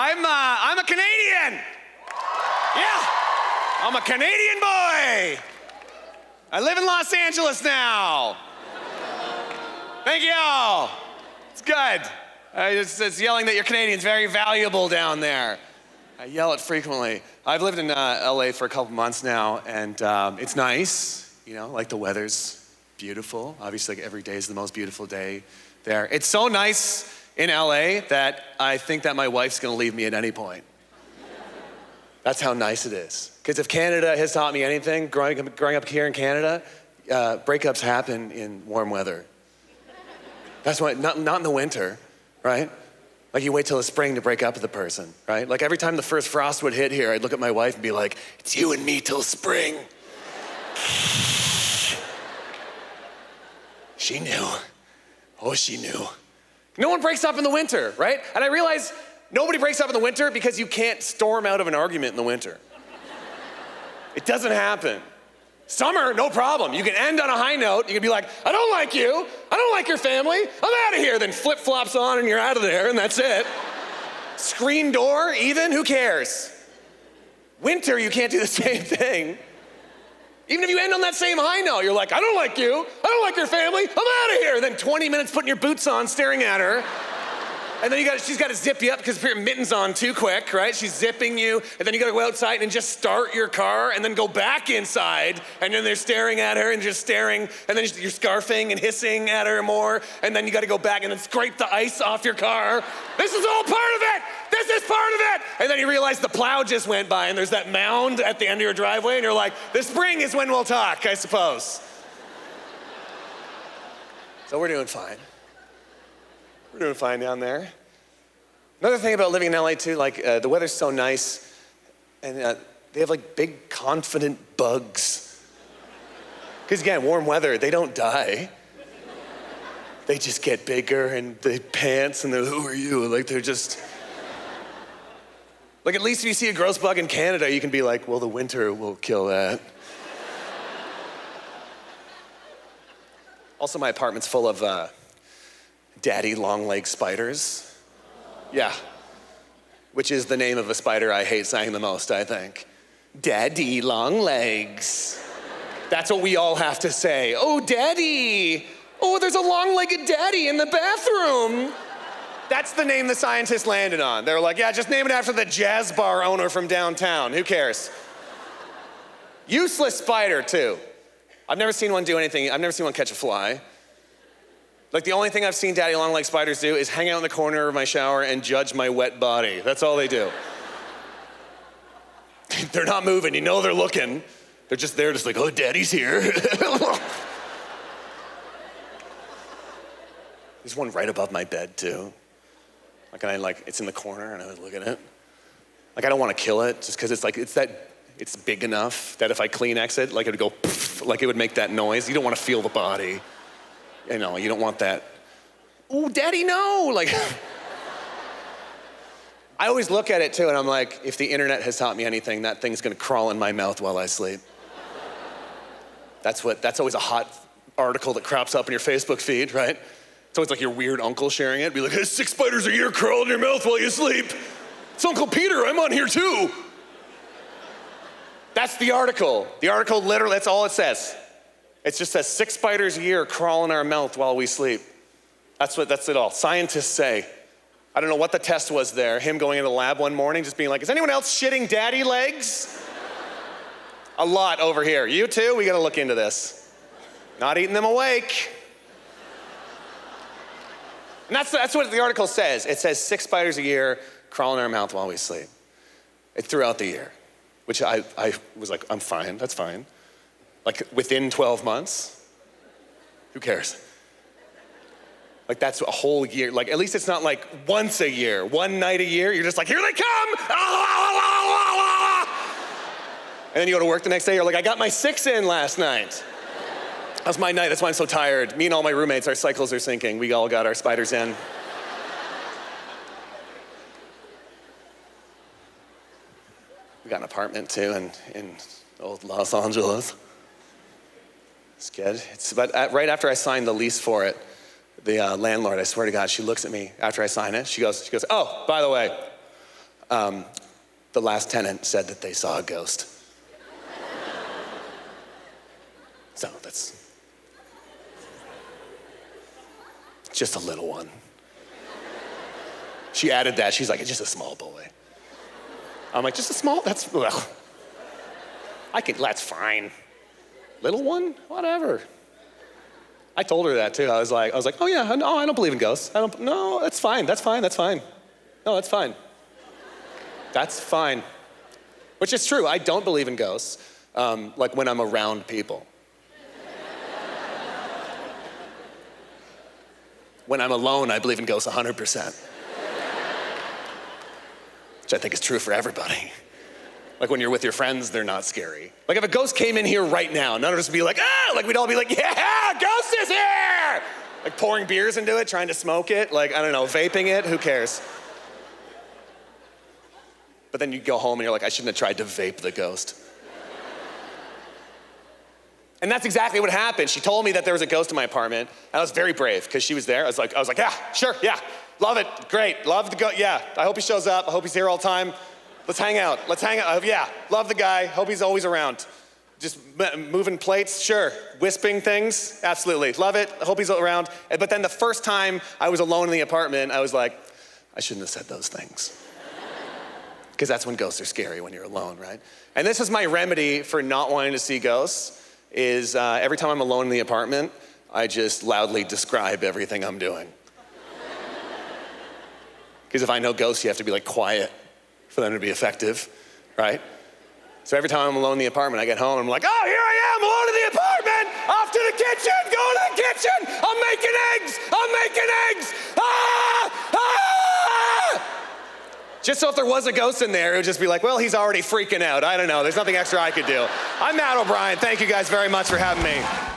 I'm a Canadian. Yeah, I'm a Canadian boy. I live in Los Angeles now. Thank you all. It's good. It's yelling that you're Canadian is very valuable down there. I yell it frequently. I've lived in LA for a couple months now, and it's nice. You know, like the weather's beautiful. Obviously, like every day is the most beautiful day there. It's so nice in LA that I think that my wife's gonna leave me at any point. That's how nice it is. Because if Canada has taught me anything, growing up here in Canada, breakups happen in warm weather. That's why, not in the winter, right? Like you wait till the spring to break up with the person, right? Like every time the first frost would hit here, I'd look at my wife and be like, it's you and me till spring. She knew. Oh, she knew. No one breaks up in the winter, right? And I realize nobody breaks up in the winter because you can't storm out of an argument in the winter. It doesn't happen. Summer, no problem. You can end on a high note. You can be like, I don't like you. I don't like your family. I'm out of here. Then flip-flops on and you're out of there and that's it. Screen door, even, who cares? Winter, you can't do the same thing. Even if you end on that same high note, you're like, I don't like you. I don't like your family. I'm out of here. And then 20 minutes putting your boots on, staring at her. And then she's got to zip you up because your mitten's on too quick, right? She's zipping you, and then you got to go outside and just start your car and then go back inside, and then they're staring at her and just staring, and then you're scarfing and hissing at her more, and then you got to go back and then scrape the ice off your car. This is all part of it! This is part of it! And then you realize the plow just went by and there's that mound at the end of your driveway, and you're like, the spring is when we'll talk, I suppose. So we're doing fine. We're doing fine down there. Another thing about living in LA too, like the weather's so nice, and they have like big confident bugs. Because again, warm weather, they don't die. They just get bigger and they pants and they're, who are you? Like they're just, like at least if you see a gross bug in Canada, you can be like, well, the winter will kill that. Also, my apartment's full of daddy long-leg spiders. Yeah, which is the name of a spider I hate saying the most, I think. Daddy long legs. That's what we all have to say. Oh, daddy. Oh, there's a long-legged daddy in the bathroom. That's the name the scientists landed on. They were like, yeah, just name it after the jazz bar owner from downtown. Who cares? Useless spider, too. I've never seen one do anything. I've never seen one catch a fly. Like the only thing I've seen daddy long leg spiders do is hang out in the corner of my shower and judge my wet body. That's all they do. They're not moving, you know they're looking. They're just there, just like, oh, daddy's here. There's one right above my bed too. It's in the corner and I would look at it. Like I don't want to kill it just because it's big enough that if I Kleenex it, like it would go poof, like it would make that noise. You don't want to feel the body. You know, you don't want that, ooh, daddy, no, like. I always look at it too and I'm like, if the internet has taught me anything, that thing's gonna crawl in my mouth while I sleep. That's always a hot article that crops up in your Facebook feed, right? It's always like your weird uncle sharing it, be like, hey, 6 spiders a year crawl in your mouth while you sleep. It's Uncle Peter, I'm on here too. That's the article. The article literally, that's all it says. It just says 6 spiders a year crawl in our mouth while we sleep. That's it all. Scientists say. I don't know what the test was there. Him going into the lab one morning, just being like, is anyone else shitting daddy legs? A lot over here. You too? We gotta look into this. Not eating them awake. And that's what the article says. It says 6 spiders a year crawl in our mouth while we sleep. It's throughout the year, which I was like, I'm fine, that's fine. Like within 12 months, who cares? Like that's a whole year. Like at least it's not like once a year, one night a year. You're just like, here they come! And then you go to work the next day, you're like, I got my 6 in last night. That was my night, that's why I'm so tired. Me and all my roommates, our cycles are syncing. We all got our spiders in. We got an apartment too in old Los Angeles. It's good. But right after I signed the lease for it, the landlord, I swear to God, she looks at me after I sign it. She goes, oh, by the way, The last tenant said that they saw a ghost. So that's just a little one. She added that, she's like, it's just a small boy. I'm like, just a small, that's fine. Little one, whatever. I told her that too. I was like, oh yeah, no, I don't believe in ghosts. No, that's fine. No, that's fine. That's fine. Which is true, I don't believe in ghosts, like when I'm around people. When I'm alone, I believe in ghosts 100%. Which I think is true for everybody. Like when you're with your friends, they're not scary. Like if a ghost came in here right now, none of us would be like, ah! Like we'd all be like, yeah, ghost is here! Like pouring beers into it, trying to smoke it, like, I don't know, vaping it, who cares? But then you go home and you're like, I shouldn't have tried to vape the ghost. And that's exactly what happened. She told me that there was a ghost in my apartment, and I was very brave, because she was there. I was like, yeah, sure, yeah, love it, great, love the ghost, yeah. I hope he shows up, I hope he's here all the time. Let's hang out, yeah, love the guy, hope he's always around. Just moving plates, sure. Wisping things, absolutely, love it, hope he's around. But then the first time I was alone in the apartment, I was like, I shouldn't have said those things. Because that's when ghosts are scary, when you're alone, right? And this is my remedy for not wanting to see ghosts, is every time I'm alone in the apartment, I just loudly describe everything I'm doing. Because if I know ghosts, you have to be like quiet for them to be effective, right? So every time I'm alone in the apartment, I get home and I'm like, oh, here I am, alone in the apartment, off to the kitchen, go to the kitchen, I'm making eggs, Just so if there was a ghost in there, it would just be like, well, he's already freaking out. I don't know, there's nothing extra I could do. I'm Matt O'Brien, thank you guys very much for having me.